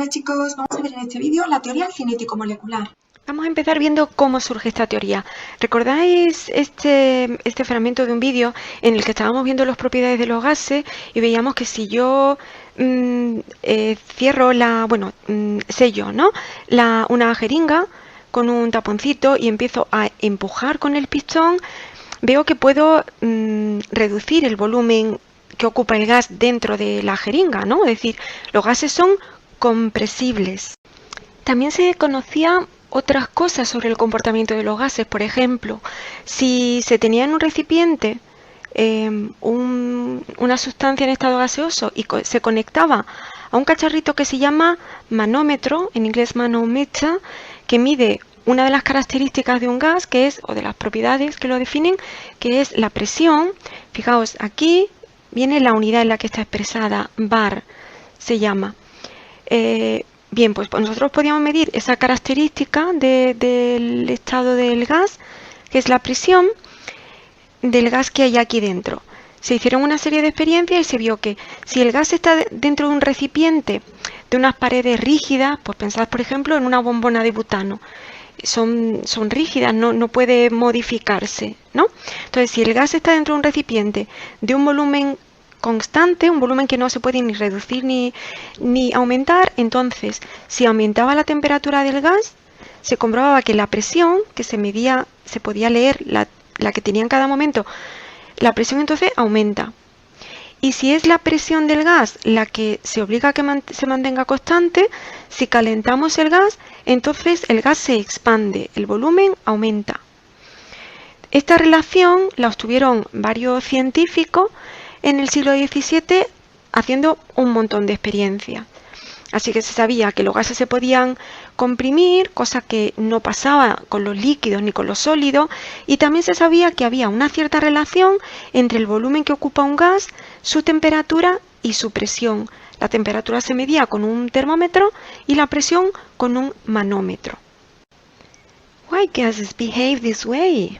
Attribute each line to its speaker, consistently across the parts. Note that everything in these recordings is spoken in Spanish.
Speaker 1: Hola chicos, vamos a ver en este vídeo la teoría cinético-molecular.
Speaker 2: Vamos a empezar viendo cómo surge esta teoría. ¿Recordáis este fragmento de un vídeo en el que estábamos viendo las propiedades de los gases y veíamos que si yo cierro sello, ¿no? una jeringa con un taponcito y empiezo a empujar con el pistón, veo que puedo reducir el volumen que ocupa el gas dentro de la jeringa, ¿no? Es decir, los gases son compresibles. También se conocía otras cosas sobre el comportamiento de los gases. Por ejemplo, si se tenía en un recipiente una sustancia en estado gaseoso y se conectaba a un cacharrito que se llama manómetro, en inglés manometer, que mide una de las características de un gas, que es, o de las propiedades que lo definen, que es la presión. Fijaos, aquí viene la unidad en la que está expresada, bar, se llama. Bien, pues nosotros podíamos medir esa característica del estado del gas, que es la presión del gas que hay aquí dentro. Se hicieron una serie de experiencias y se vio que si el gas está dentro de un recipiente de unas paredes rígidas, pues pensad por ejemplo en una bombona de butano, son rígidas, no puede modificarse, ¿no? Entonces, si el gas está dentro de un recipiente de un volumen constante, un volumen que no se puede ni reducir ni aumentar, entonces si aumentaba la temperatura del gas, se comprobaba que la presión que se medía, se podía leer la que tenía en cada momento, la presión entonces aumenta. Y si es la presión del gas la que se obliga a que se mantenga constante, si calentamos el gas, entonces el gas se expande, el volumen aumenta. Esta relación la obtuvieron varios científicos en el siglo XVII haciendo un montón de experiencias. Así que se sabía que los gases se podían comprimir, cosa que no pasaba con los líquidos ni con los sólidos, y también se sabía que había una cierta relación entre el volumen que ocupa un gas, su temperatura y su presión. La temperatura se medía con un termómetro y la presión con un manómetro. Why gases behave this way?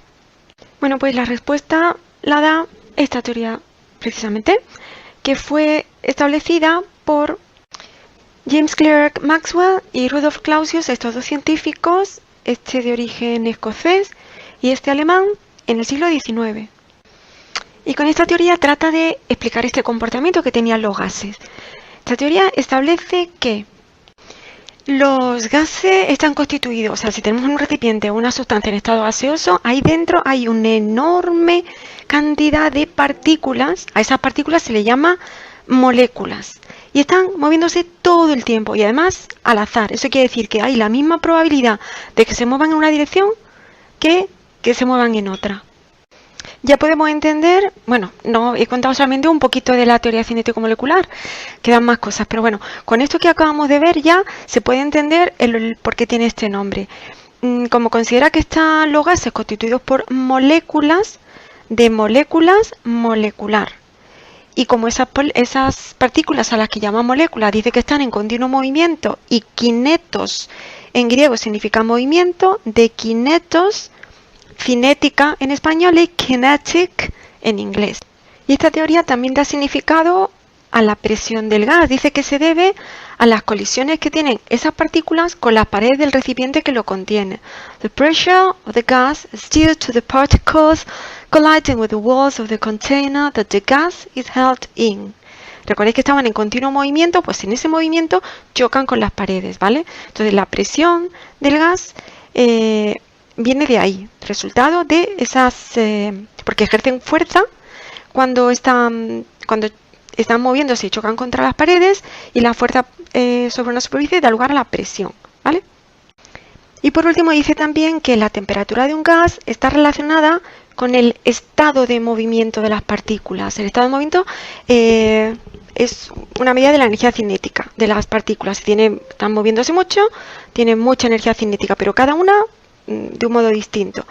Speaker 2: Bueno, pues la respuesta la da esta teoría precisamente, que fue establecida por James Clerk Maxwell y Rudolf Clausius, estos dos científicos, este de origen escocés y este alemán, en el siglo XIX. Y con esta teoría trata de explicar este comportamiento que tenían los gases. Esta teoría establece que los gases están constituidos, o sea, si tenemos en un recipiente una sustancia en estado gaseoso, ahí dentro hay una enorme cantidad de partículas. A esas partículas se le llama moléculas y están moviéndose todo el tiempo y además al azar. Eso quiere decir que hay la misma probabilidad de que se muevan en una dirección que se muevan en otra. Ya podemos entender, bueno, no he contado solamente un poquito de la teoría cinético-molecular, quedan más cosas, pero bueno, con esto que acabamos de ver ya se puede entender el por qué tiene este nombre. Como considera que están los gases constituidos por moléculas, de moléculas molecular. Y como esas partículas a las que llama moléculas dice que están en continuo movimiento y kinetos en griego significa movimiento, de kinetos, cinética en español y kinetic en inglés. Y esta teoría también da significado a la presión del gas. Dice que se debe a las colisiones que tienen esas partículas con las paredes del recipiente que lo contiene. The pressure of the gas is due to the particles colliding with the walls of the container that the gas is held in. Recordáis que estaban en continuo movimiento, pues en ese movimiento chocan con las paredes, ¿vale? Entonces la presión del gas viene de ahí, resultado de esas, porque ejercen fuerza cuando están moviéndose y chocan contra las paredes, y la fuerza sobre una superficie da lugar a la presión, ¿vale? Y por último dice también que la temperatura de un gas está relacionada con el estado de movimiento de las partículas. El estado de movimiento es una medida de la energía cinética de las partículas. Si están moviéndose mucho, tienen mucha energía cinética, pero cada una de un modo distinto.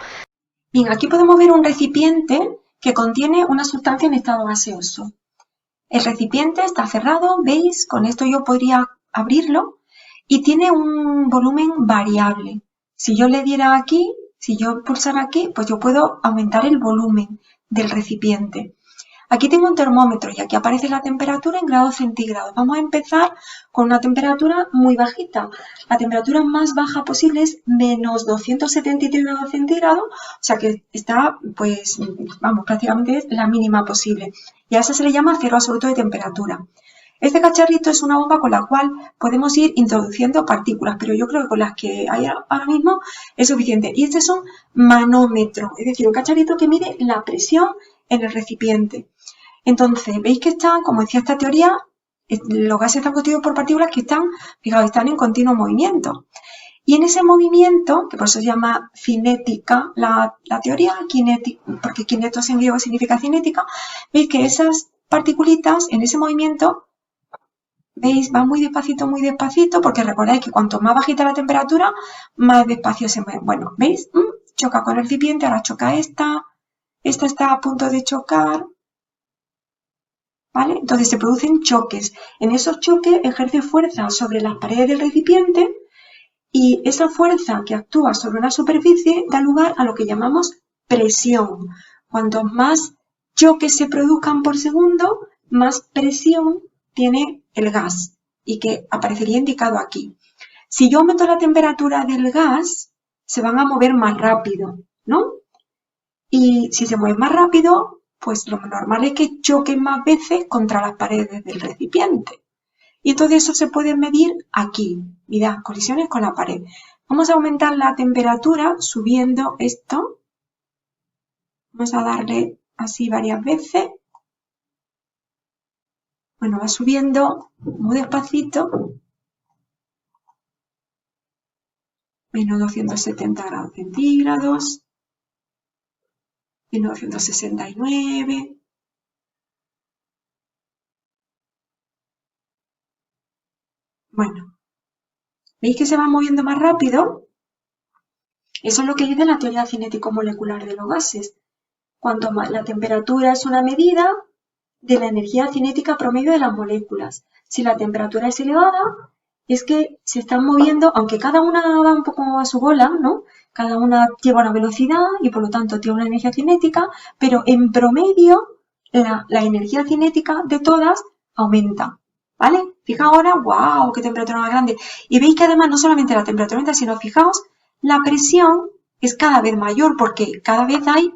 Speaker 1: Bien, aquí podemos ver un recipiente que contiene una sustancia en estado gaseoso. El recipiente está cerrado, ¿veis? Con esto yo podría abrirlo y tiene un volumen variable. Si yo le diera aquí, si yo pulsara aquí, pues yo puedo aumentar el volumen del recipiente. Aquí tengo un termómetro y aquí aparece la temperatura en grados centígrados. Vamos a empezar con una temperatura muy bajita. La temperatura más baja posible es menos 273 grados centígrados, o sea que está, pues, vamos, prácticamente es la mínima posible. Y a eso se le llama cero absoluto de temperatura. Este cacharrito es una bomba con la cual podemos ir introduciendo partículas, pero yo creo que con las que hay ahora mismo es suficiente. Y este es un manómetro, es decir, un cacharrito que mide la presión en el recipiente. Entonces, veis que están, como decía esta teoría, los gases están constituidos por partículas que están, fijaos, están en continuo movimiento. Y en ese movimiento, que por eso se llama cinética la teoría, porque kinetos en griego significa cinética, veis que esas partículitas en ese movimiento, veis, van muy despacito, porque recordáis que cuanto más bajita la temperatura, más despacio se mueve. Bueno, ¿veis? Choca con el recipiente, ahora choca esta está a punto de chocar. ¿Vale? Entonces se producen choques. En esos choques ejerce fuerza sobre las paredes del recipiente y esa fuerza que actúa sobre una superficie da lugar a lo que llamamos presión. Cuanto más choques se produzcan por segundo, más presión tiene el gas y que aparecería indicado aquí. Si yo aumento la temperatura del gas, se van a mover más rápido, ¿no? Y si se mueven más rápido, pues lo normal es que choquen más veces contra las paredes del recipiente. Y entonces eso se puede medir aquí. Mirad, colisiones con la pared. Vamos a aumentar la temperatura subiendo esto. Vamos a darle así varias veces. Bueno, va subiendo muy despacito. Menos 270 grados centígrados. Menos 269. Bueno, ¿veis que se va moviendo más rápido? Eso es lo que dice la teoría cinético-molecular de los gases. Cuanto más la temperatura es una medida de la energía cinética promedio de las moléculas. Si la temperatura es elevada, es que se están moviendo, aunque cada una va un poco a su bola, ¿no? Cada una lleva una velocidad y por lo tanto tiene una energía cinética, pero en promedio la energía cinética de todas aumenta. ¿Vale? Fijaos ahora, ¡wow! ¡Qué temperatura más grande! Y veis que además no solamente la temperatura aumenta, sino fijaos, la presión es cada vez mayor porque cada vez hay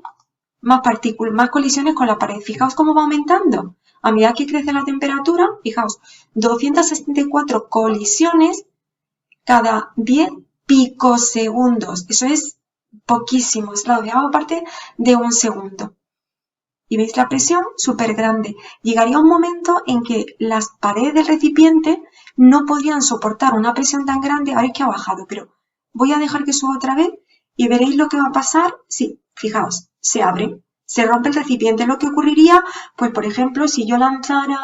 Speaker 1: más partículas, más colisiones con la pared. Fijaos cómo va aumentando. A medida que crece la temperatura, fijaos, 264 colisiones cada 10 picosegundos. Eso es poquísimo, es la 10ª parte de un segundo. Y veis la presión súper grande. Llegaría un momento en que las paredes del recipiente no podrían soportar una presión tan grande. Ahora es que ha bajado, pero voy a dejar que suba otra vez y veréis lo que va a pasar. Sí, fijaos, se abre, se rompe el recipiente. Lo que ocurriría, pues por ejemplo, si yo lanzara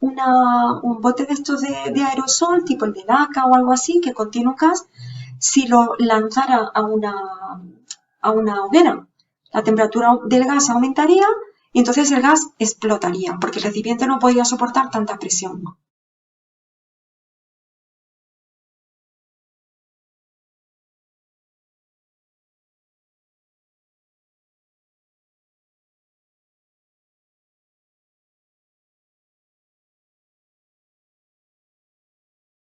Speaker 1: un bote de estos de aerosol, tipo el de laca o algo así, que contiene un gas, si lo lanzara a una hoguera, la temperatura del gas aumentaría y entonces el gas explotaría, porque el recipiente no podía soportar tanta presión.